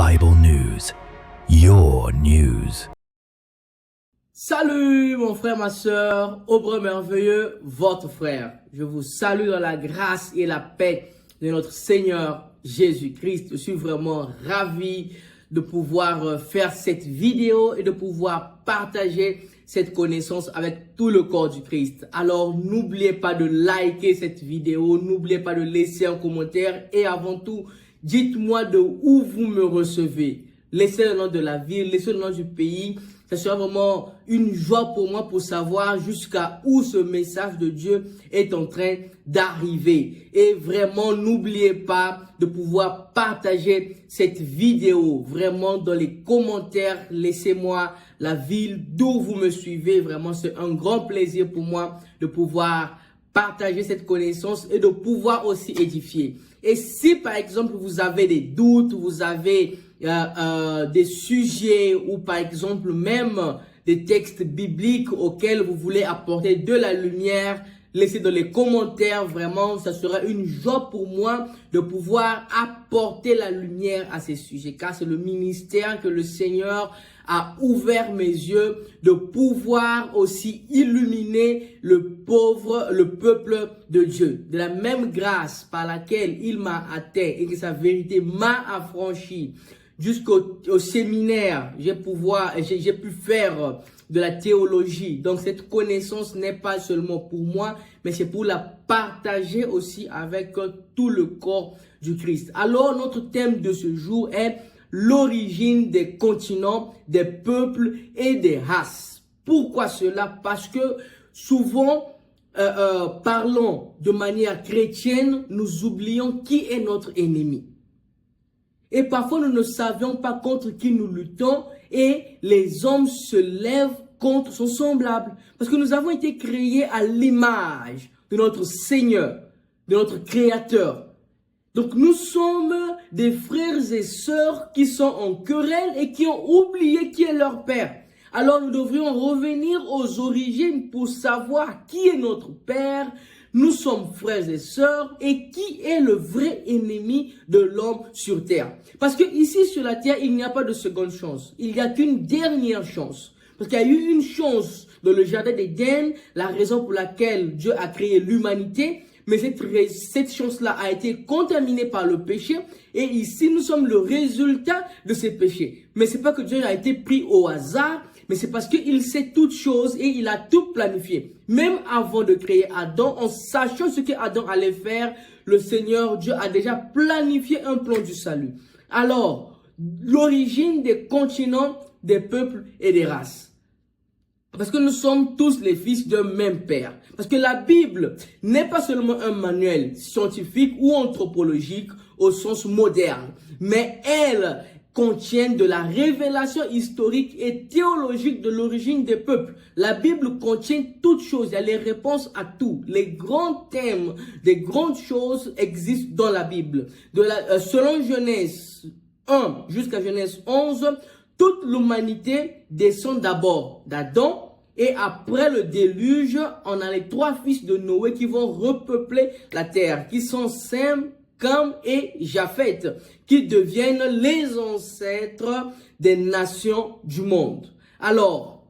Bible News, your news. Salut mon frère, ma soeur, Aubrey merveilleux, votre frère. Je vous salue dans la grâce et la paix de notre Seigneur Jésus-Christ. Je suis vraiment ravi de pouvoir faire cette vidéo et de pouvoir partager cette connaissance avec tout le corps du Christ. Alors n'oubliez pas de liker cette vidéo, n'oubliez pas de laisser un commentaire et avant tout, dites-moi de où vous me recevez. Laissez le nom de la ville, laissez le nom du pays. Ça sera vraiment une joie pour moi pour savoir jusqu'à où ce message de Dieu est en train d'arriver. Et vraiment, n'oubliez pas de pouvoir partager cette vidéo. Vraiment, dans les commentaires, laissez-moi la ville d'où vous me suivez. Vraiment, c'est un grand plaisir pour moi de pouvoir partager cette connaissance et de pouvoir aussi édifier. Et si par exemple vous avez des doutes, vous avez des sujets ou par exemple même des textes bibliques auxquels vous voulez apporter de la lumière, laissez dans les commentaires. Vraiment, ça sera une joie pour moi de pouvoir apporter la lumière à ces sujets, car c'est le ministère que le Seigneur a ouvert mes yeux, de pouvoir aussi illuminer le peuple de Dieu. De la même grâce par laquelle il m'a atteint et que sa vérité m'a affranchi jusqu'au séminaire, j'ai pu faire de la théologie. Donc cette connaissance n'est pas seulement pour moi, mais c'est pour la partager aussi avec tout le corps du Christ. Alors notre thème de ce jour est l'origine des continents, des peuples et des races. Pourquoi cela? Parce que souvent, parlons de manière chrétienne, nous oublions qui est notre ennemi. Et parfois, nous ne savions pas contre qui nous luttons et les hommes se lèvent contre son semblable. Parce que nous avons été créés à l'image de notre Seigneur, de notre Créateur. Donc nous sommes des frères et sœurs qui sont en querelle et qui ont oublié qui est leur Père. Alors nous devrions revenir aux origines pour savoir qui est notre Père. Nous sommes frères et sœurs et qui est le vrai ennemi de l'homme sur terre. Parce que ici sur la terre, il n'y a pas de seconde chance. Il n'y a qu'une dernière chance. Parce qu'il y a eu une chance dans le jardin d'Éden, la raison pour laquelle Dieu a créé l'humanité. Mais cette chance-là a été contaminée par le péché. Et ici, nous sommes le résultat de ces péchés. Mais c'est pas que Dieu a été pris au hasard, mais c'est parce qu'il sait toutes choses et il a tout planifié. Même avant de créer Adam, en sachant ce qu'Adam allait faire, le Seigneur Dieu a déjà planifié un plan du salut. Alors, l'origine des continents, des peuples et des races. Parce que nous sommes tous les fils d'un même père. Parce que la Bible n'est pas seulement un manuel scientifique ou anthropologique au sens moderne, mais elle contient de la révélation historique et théologique de l'origine des peuples. La Bible contient toutes choses, il y a les réponses à tout. Les grands thèmes des grandes choses existent dans la Bible. Selon Genèse 1 jusqu'à Genèse 11, toute l'humanité descend d'abord d'Adam et après le déluge, on a les trois fils de Noé qui vont repeupler la terre, qui sont Sem, Cam et Japheth, qui deviennent les ancêtres des nations du monde. Alors,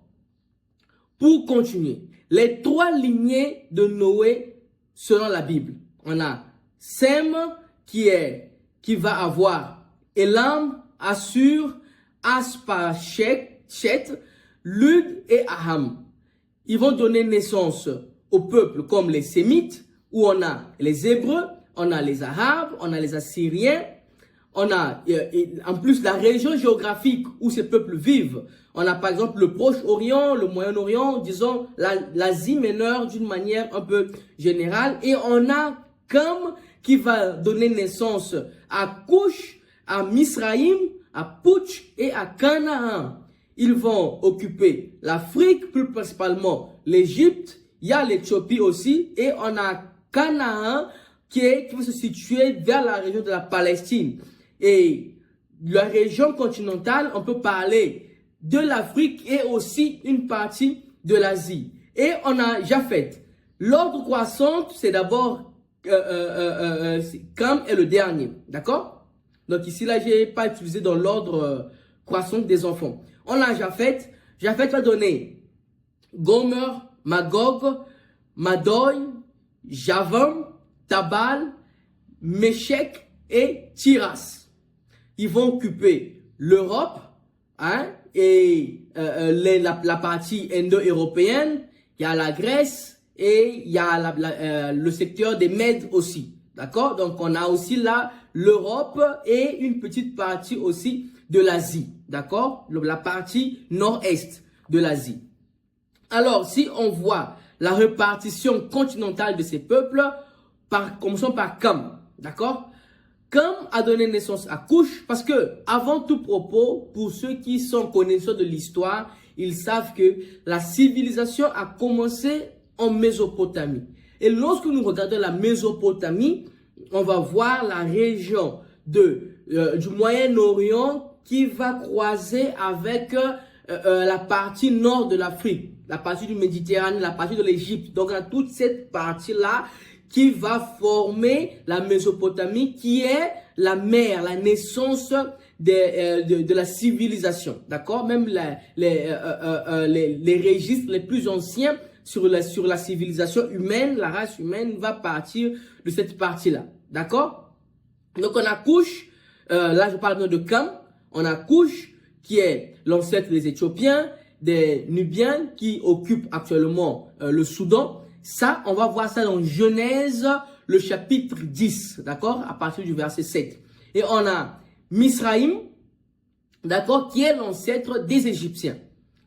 pour continuer, les trois lignées de Noé selon la Bible, on a Sem qui va avoir Elam, Assur, Aspachet, Lud et Aham. Ils vont donner naissance aux peuples comme les Sémites, où on a les Hébreux, on a les Arabes, on a les Assyriens, on a en plus la région géographique où ces peuples vivent. On a par exemple le Proche-Orient, le Moyen-Orient, disons l'Asie mineure d'une manière un peu générale. Et on a Cam qui va donner naissance à Couch, à Misraïm, à Pouch et à Canaan. Ils vont occuper l'Afrique, plus principalement l'Égypte. Il y a l'Éthiopie aussi. Et on a Canaan qui va se situer vers la région de la Palestine. Et la région continentale, on peut parler de l'Afrique et aussi une partie de l'Asie. Et on a Japheth. L'ordre croissant, c'est d'abord Cam est le dernier. D'accord? Donc ici, là, j'ai pas utilisé dans l'ordre croissance des enfants. On a Japheth. Japheth va donner Gomer, Magog, Madoi, Javan, Tabal, Méchec et Tiras. Ils vont occuper l'Europe, hein, et la partie indo-européenne. Il y a la Grèce et il y a le secteur des Mèdes aussi. D'accord? Donc, on a aussi là l'Europe et une petite partie aussi de l'Asie. D'accord? La partie nord-est de l'Asie. Alors, si on voit la répartition continentale de ces peuples, commençons par Cam. D'accord? Cam a donné naissance à Cush parce que, avant tout propos, pour ceux qui sont connaisseurs de l'histoire, ils savent que la civilisation a commencé en Mésopotamie. Et lorsque nous regardons la Mésopotamie, on va voir la région du Moyen-Orient qui va croiser avec la partie nord de l'Afrique, la partie du Méditerranée, la partie de l'Égypte. Donc, on a toute cette partie-là qui va former la Mésopotamie, qui est la mère, la naissance de la civilisation. D'accord? Même les registres les plus anciens sur la civilisation humaine, la race humaine va partir de cette partie-là. D'accord? Donc, on a Cush, là je parle de Cam, on a Cush qui est l'ancêtre des Éthiopiens, des Nubiens qui occupent actuellement le Soudan. Ça, on va voir ça dans Genèse, le chapitre 10, d'accord, à partir du verset 7. Et on a Misraïm, d'accord, qui est l'ancêtre des Égyptiens,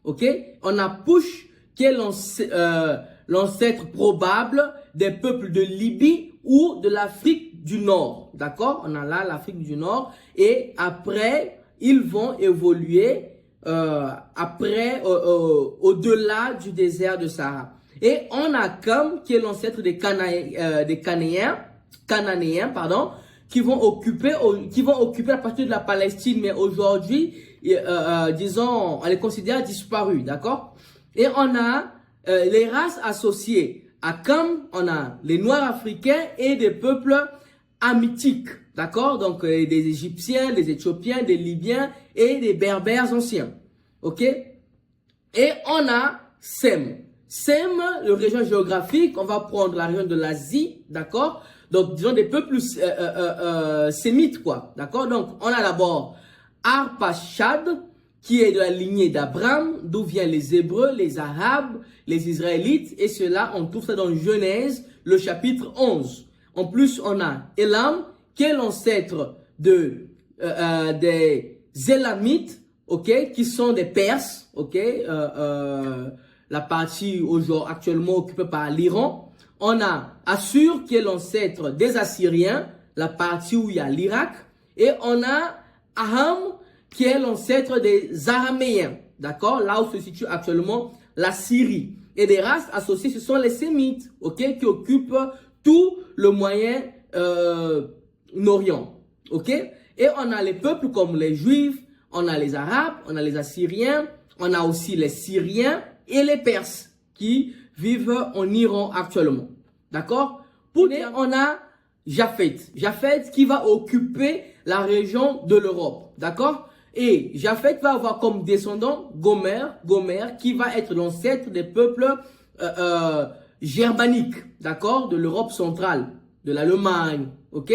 ok. On a Push, qui est l'ancêtre probable des peuples de Libye ou de l'Afrique du Nord, d'accord. On a là l'Afrique du Nord, et après, ils vont évoluer au-delà du désert de Sahara. Et on a Cam, qui est l'ancêtre des Cananéens, qui vont occuper la partie de la Palestine, mais aujourd'hui, disons, on les considère disparus, d'accord? Et on a les races associées à Cam, on a les Noirs africains et des peuples hamitiques, d'accord? Donc, des Égyptiens, des Éthiopiens, des Libyens et des Berbères anciens, ok? Et on a Sem. Sem, le région géographique, on va prendre la région de l'Asie, d'accord? Donc, disons des peuples sémites, quoi, d'accord? Donc, on a d'abord Arpachad, qui est de la lignée d'Abraham, d'où viennent les Hébreux, les Arabes, les Israélites, et cela, on trouve ça dans Genèse, le chapitre 11. En plus, on a Elam, qui est l'ancêtre des Élamites, ok, qui sont des Perses, ok, la partie aujourd'hui actuellement occupée par l'Iran. On a Assur, qui est l'ancêtre des Assyriens, la partie où il y a l'Irak. Et on a Aham, qui est l'ancêtre des Araméens, d'accord, là où se situe actuellement la Syrie. Et des races associées, ce sont les Sémites, ok, qui occupent tout le Moyen-Orient, ok. Et on a les peuples comme les Juifs, on a les Arabes, on a les Assyriens, on a aussi les Syriens et les Perses qui vivent en Iran actuellement. D'accord? Pour on a Japheth. Japheth qui va occuper la région de l'Europe. D'accord? Et Japheth va avoir comme descendant Gomer qui va être l'ancêtre des peuples germaniques. D'accord? De l'Europe centrale, de l'Allemagne. Ok?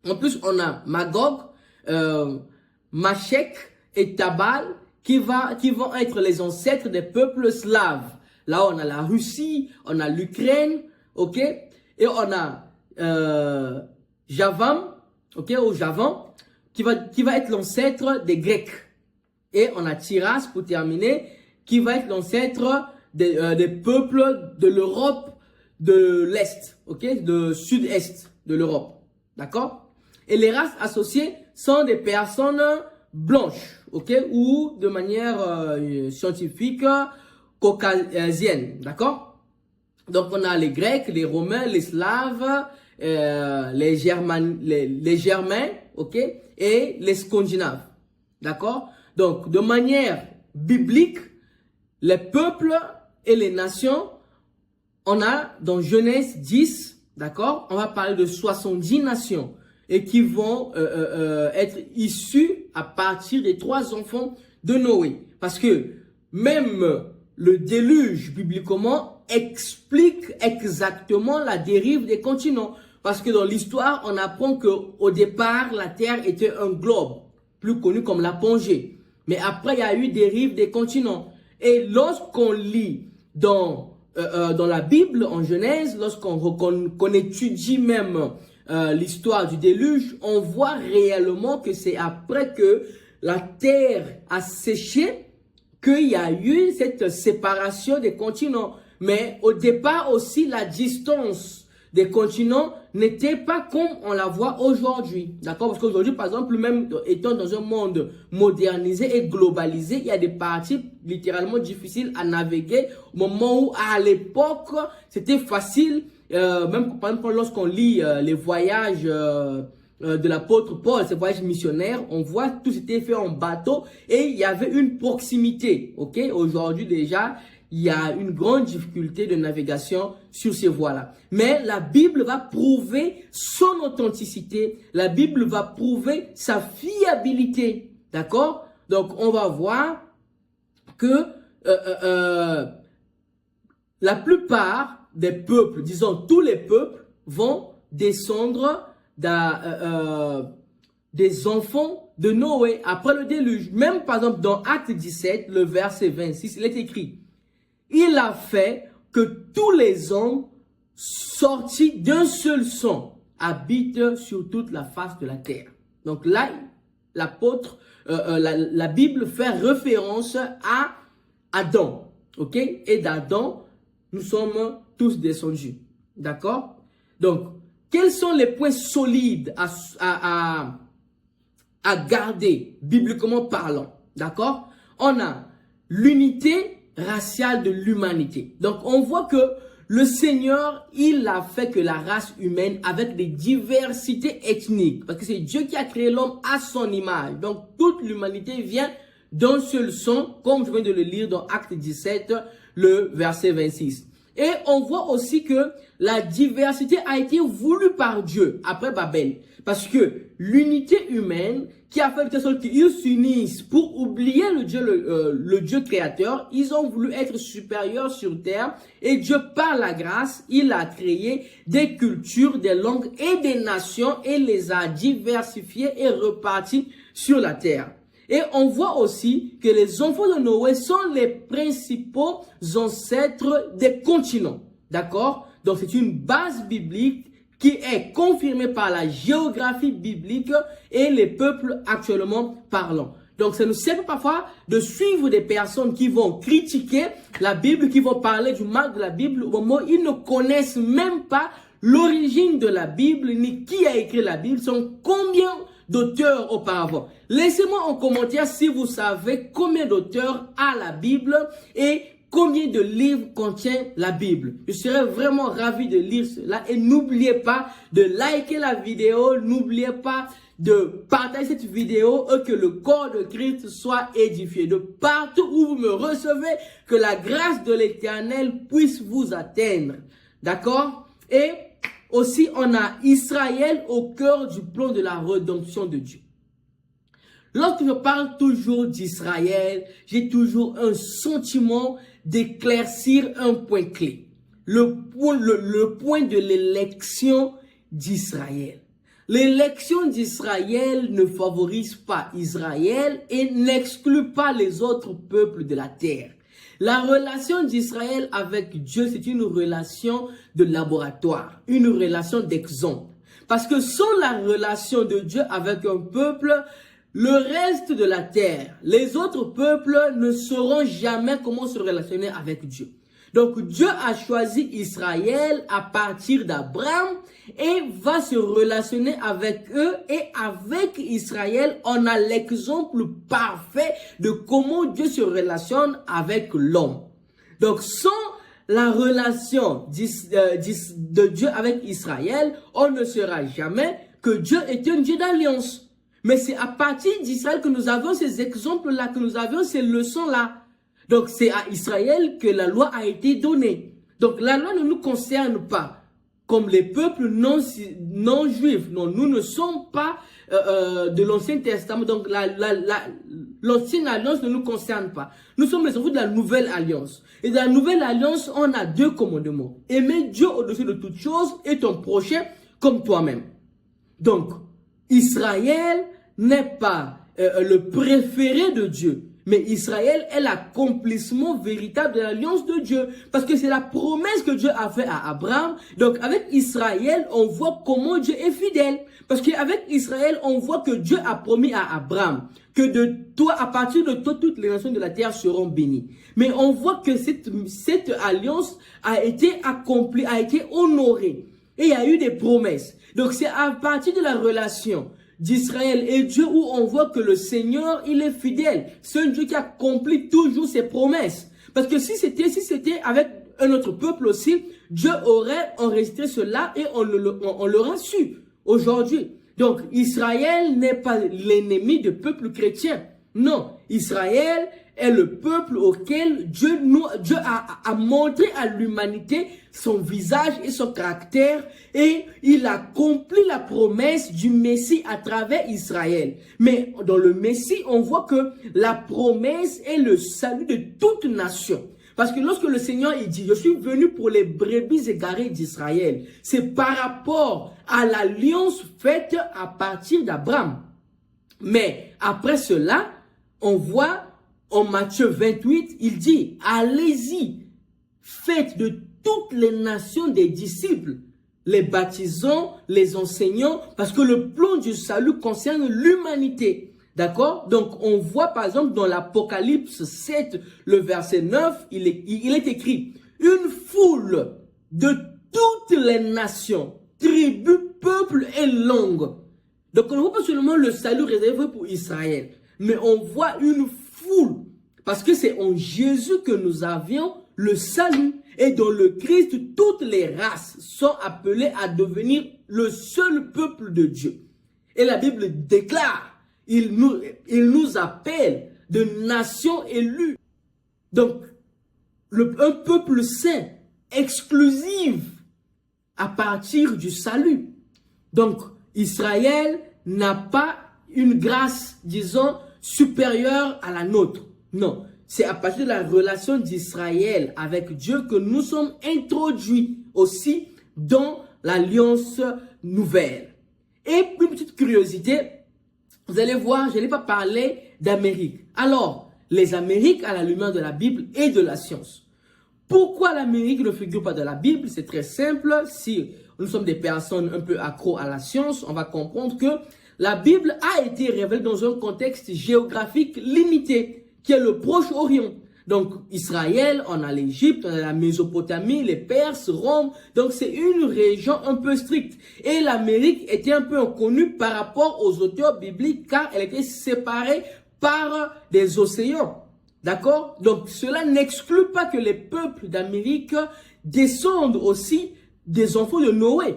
En plus, on a Magog, Machek et Tabal qui vont être les ancêtres des peuples slaves. Là, on a la Russie, on a l'Ukraine, ok? Et on a Javan, ok, ou Javan, qui va être l'ancêtre des Grecs. Et on a Tiras, pour terminer, qui va être l'ancêtre des peuples de l'Europe de l'Est, ok? De sud-est de l'Europe, d'accord? Et les races associées sont des personnes blanches, ok, ou de manière scientifique caucasienne, d'accord? Donc on a les Grecs, les Romains, les Slaves, les Germains, ok, et les Scandinaves, d'accord? Donc de manière biblique, les peuples et les nations, on a dans Genèse 10, d'accord, on va parler de 70 nations. et qui vont être issus à partir des 3 enfants de Noé. Parce que même le déluge, bibliquement, explique exactement la dérive des continents. Parce que dans l'histoire, on apprend qu'au départ, la Terre était un globe, plus connu comme la Pangée. Mais après, il y a eu dérive des continents. Et lorsqu'on lit dans la Bible, en Genèse, lorsqu'on étudie même l'histoire du déluge, on voit réellement que c'est après que la terre a séché qu'il y a eu cette séparation des continents. Mais au départ aussi, la distance des continents n'était pas comme on la voit aujourd'hui. D'accord? Parce qu'aujourd'hui, par exemple, même étant dans un monde modernisé et globalisé, il y a des parties littéralement difficiles à naviguer au moment où, à l'époque, c'était facile. Même par exemple, lorsqu'on lit les voyages de l'apôtre Paul, ces voyages missionnaires, on voit que tout c'était fait en bateau et il y avait une proximité. Ok? Aujourd'hui déjà, il y a une grande difficulté de navigation sur ces voies-là. Mais la Bible va prouver son authenticité. La Bible va prouver sa fiabilité. D'accord? Donc, on va voir que la plupart des peuples, disons tous les peuples, vont descendre des enfants de Noé après le déluge. Même par exemple dans Acte 17, le verset 26, il est écrit: il a fait que tous les hommes sortis d'un seul sang habitent sur toute la face de la terre. Donc là, l'apôtre, la Bible fait référence à Adam. Ok? Et d'Adam, nous sommes tous descendus. D'accord? Donc, quels sont les points solides à garder, bibliquement parlant? D'accord? On a l'unité raciale de l'humanité. Donc, on voit que le Seigneur, il a fait que la race humaine avec des diversités ethniques. Parce que c'est Dieu qui a créé l'homme à son image. Donc, toute l'humanité vient d'un seul sang, comme je viens de le lire dans Acte 17, le verset 26. Et on voit aussi que la diversité a été voulue par Dieu après Babel. Parce que l'unité humaine qui a fait de sorte qu'ils s'unissent pour oublier le Dieu créateur, ils ont voulu être supérieurs sur terre. Et Dieu, par la grâce, il a créé des cultures, des langues et des nations et les a diversifiées et reparties sur la terre. Et on voit aussi que les enfants de Noé sont les principaux ancêtres des continents. D'accord? Donc c'est une base biblique qui est confirmée par la géographie biblique et les peuples actuellement parlant. Donc ça nous sert parfois de suivre des personnes qui vont critiquer la Bible, qui vont parler du mal de la Bible au moment où ils ne connaissent même pas l'origine de la Bible, ni qui a écrit la Bible, sont combien d'auteurs auparavant. Laissez-moi en commentaire si vous savez combien d'auteurs a la Bible et combien de livres contient la Bible. Je serais vraiment ravi de lire cela et n'oubliez pas de liker la vidéo, n'oubliez pas de partager cette vidéo et que le corps de Christ soit édifié. De partout où vous me recevez, que la grâce de l'Éternel puisse vous atteindre. D'accord? Et aussi, on a Israël au cœur du plan de la rédemption de Dieu. Lorsque je parle toujours d'Israël, j'ai toujours un sentiment d'éclaircir un point clé. Le point de l'élection d'Israël. L'élection d'Israël ne favorise pas Israël et n'exclut pas les autres peuples de la terre. La relation d'Israël avec Dieu, c'est une relation de laboratoire, une relation d'exemple. Parce que sans la relation de Dieu avec un peuple, le reste de la terre, les autres peuples ne sauront jamais comment se relationner avec Dieu. Donc Dieu a choisi Israël à partir d'Abraham et va se relationner avec eux, et avec Israël, on a l'exemple parfait de comment Dieu se relationne avec l'homme. Donc sans la relation de Dieu avec Israël, on ne saura jamais que Dieu est un Dieu d'alliance. Mais c'est à partir d'Israël que nous avons ces exemples-là, que nous avons ces leçons-là. Donc c'est à Israël que la loi a été donnée. Donc la loi ne nous concerne pas. comme les peuples non juifs. Non, nous ne sommes pas de l'Ancien Testament, donc l'Ancienne Alliance ne nous concerne pas. Nous sommes les enfants de la Nouvelle Alliance. Et dans la Nouvelle Alliance, on a 2 commandements. Aimer Dieu au-dessus de toutes choses et ton prochain comme toi-même. Donc, Israël n'est pas le préféré de Dieu. Mais Israël est l'accomplissement véritable de l'alliance de Dieu. Parce que c'est la promesse que Dieu a faite à Abraham. Donc avec Israël, on voit comment Dieu est fidèle. Parce qu'avec Israël, on voit que Dieu a promis à Abraham que de toi, à partir de toi, toutes les nations de la terre seront bénies. Mais on voit que cette alliance a été accomplie, a été honorée. Et il y a eu des promesses. Donc c'est à partir de la relation d'Israël et Dieu où on voit que le Seigneur, il est fidèle. C'est un Dieu qui accomplit toujours ses promesses. Parce que si c'était avec un autre peuple aussi, Dieu aurait enregistré cela et on l'aura su aujourd'hui. Donc Israël n'est pas l'ennemi du peuple chrétien. Non, Israël est le peuple auquel Dieu a montré à l'humanité son visage et son caractère, et il accomplit la promesse du Messie à travers Israël. Mais dans le Messie, on voit que la promesse est le salut de toute nation. Parce que lorsque le Seigneur il dit, je suis venu pour les brebis égarées d'Israël, c'est par rapport à l'alliance faite à partir d'Abraham. Mais après cela, on voit en Matthieu 28, il dit, allez-y, faites de toutes les nations des disciples, les baptisants, les enseignants, parce que le plan du salut concerne l'humanité. D'accord? Donc, on voit par exemple dans l'Apocalypse 7, le verset 9, il est écrit, une foule de toutes les nations, tribus, peuples et langues. Donc, on ne voit pas seulement le salut réservé pour Israël, mais on voit une foule, parce que c'est en Jésus que nous avions le salut. Et dans le Christ, toutes les races sont appelées à devenir le seul peuple de Dieu. Et la Bible déclare, il nous appelle de nations élues. Donc, un peuple saint, exclusif, à partir du salut. Donc, Israël n'a pas une grâce, disons, supérieure à la nôtre. Non. C'est à partir de la relation d'Israël avec Dieu que nous sommes introduits aussi dans l'alliance nouvelle. Et une petite curiosité, vous allez voir, je n'ai pas parlé d'Amérique. Alors, les Amériques à la lumière de la Bible et de la science. Pourquoi l'Amérique ne figure pas dans la Bible? C'est très simple. Si nous sommes des personnes un peu accros à la science, on va comprendre que la Bible a été révélée dans un contexte géographique limité, qui est le Proche-Orient. Donc, Israël, on a l'Égypte, on a la Mésopotamie, les Perses, Rome. Donc, c'est une région un peu stricte. Et l'Amérique était un peu inconnue par rapport aux auteurs bibliques, car elle était séparée par des océans. D'accord? Donc, cela n'exclut pas que les peuples d'Amérique descendent aussi des enfants de Noé.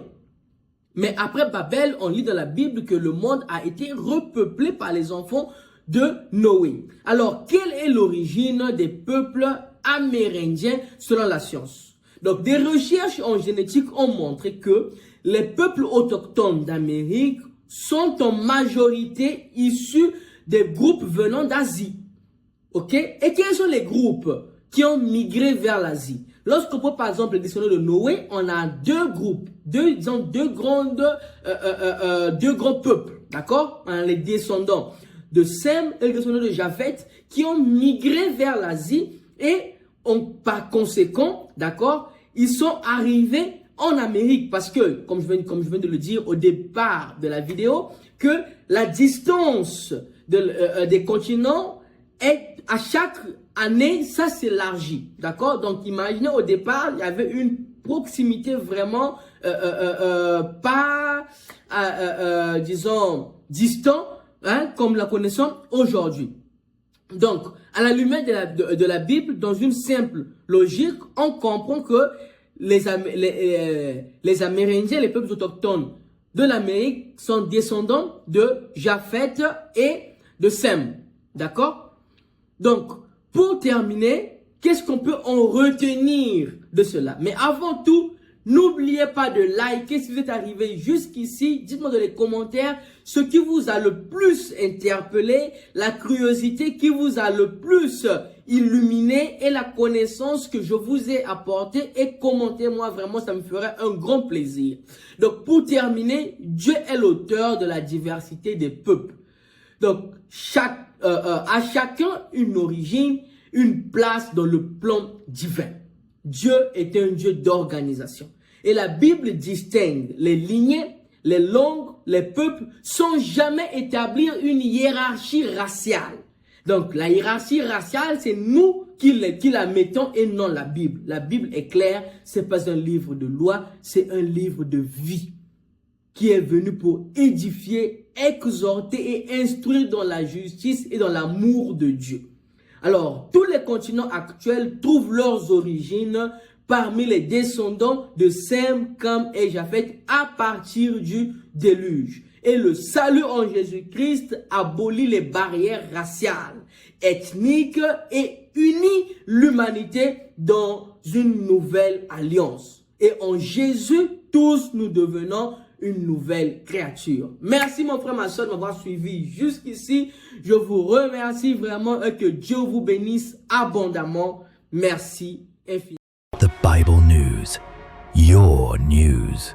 Mais après Babel, on lit dans la Bible que le monde a été repeuplé par les enfants de Noé. Alors, quelle est l'origine des peuples amérindiens selon la science? Donc, des recherches en génétique ont montré que les peuples autochtones d'Amérique sont en majorité issus des groupes venant d'Asie. Ok? Et quels sont les groupes qui ont migré vers l'Asie? Lorsqu'on prend par exemple les descendants de Noé, on a deux groupes, deux grands peuples. D'accord? On a les descendants de Sem et les descendants de Japheth qui ont migré vers l'Asie et par conséquent, d'accord, ils sont arrivés en Amérique parce que, comme je viens de le dire au départ de la vidéo, que la distance des continents est à chaque année, ça s'élargit, d'accord? Donc, imaginez au départ, il y avait une proximité vraiment disons, distant, hein, comme la connaissons aujourd'hui. Donc, à la lumière de la Bible, dans une simple logique, on comprend que les Amérindiens, les peuples autochtones de l'Amérique sont descendants de Japheth et de Sem. D'accord? Donc, pour terminer, qu'est-ce qu'on peut en retenir de cela? Mais avant tout, N'oubliez pas de liker si vous êtes arrivé jusqu'ici. Dites-moi dans les commentaires ce qui vous a le plus interpellé, la curiosité qui vous a le plus illuminé et la connaissance que je vous ai apportée. Et commentez-moi, vraiment, ça me ferait un grand plaisir. Donc, pour terminer, Dieu est l'auteur de la diversité des peuples. Donc, à chacun une origine, une place dans le plan divin. Dieu est un Dieu d'organisation. Et la Bible distingue les lignées, les langues, les peuples, sans jamais établir une hiérarchie raciale. Donc, la hiérarchie raciale, c'est nous qui la mettons et non la Bible. La Bible est claire, c'est pas un livre de loi, c'est un livre de vie qui est venu pour édifier, exhorter et instruire dans la justice et dans l'amour de Dieu. Alors, tous les continents actuels trouvent leurs origines parmi les descendants de Sem, Cam et Japheth à partir du déluge. Et le salut en Jésus-Christ abolit les barrières raciales, ethniques et unit l'humanité dans une nouvelle alliance. Et en Jésus, tous nous devenons une nouvelle créature. Merci mon frère, ma soeur de m'avoir suivi jusqu'ici. Je vous remercie vraiment et que Dieu vous bénisse abondamment. Merci infiniment. The Bible News. Your news.